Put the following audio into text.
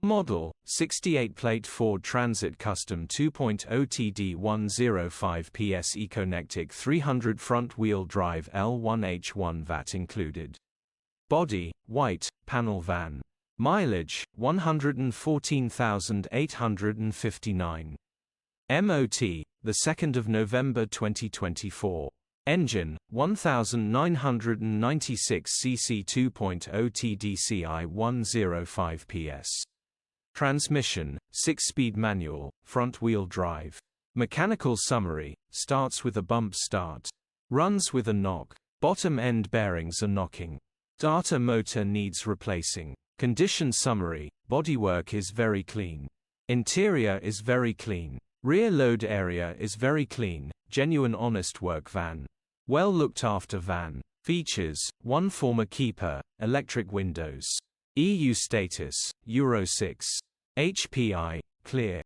Model, 68-plate Ford Transit Custom 2.0TD 105PS Econetic 300 front-wheel drive L1H1 VAT included. Body, white, panel van. Mileage, 114,859. MOT, the 2nd of November 2024. Engine, 1996 cc 2.0 TDCI 105 PS. Transmission, 6-speed manual, front-wheel drive. Mechanical summary, starts with a bump start. Runs with a knock. Bottom end bearings are knocking. Data motor needs replacing. Condition summary, bodywork is very clean. Interior is very clean. Rear load area is very clean, genuine honest work van. Well looked after van. Features, 1 former keeper, electric windows. EU status, Euro 6. HPI, clear.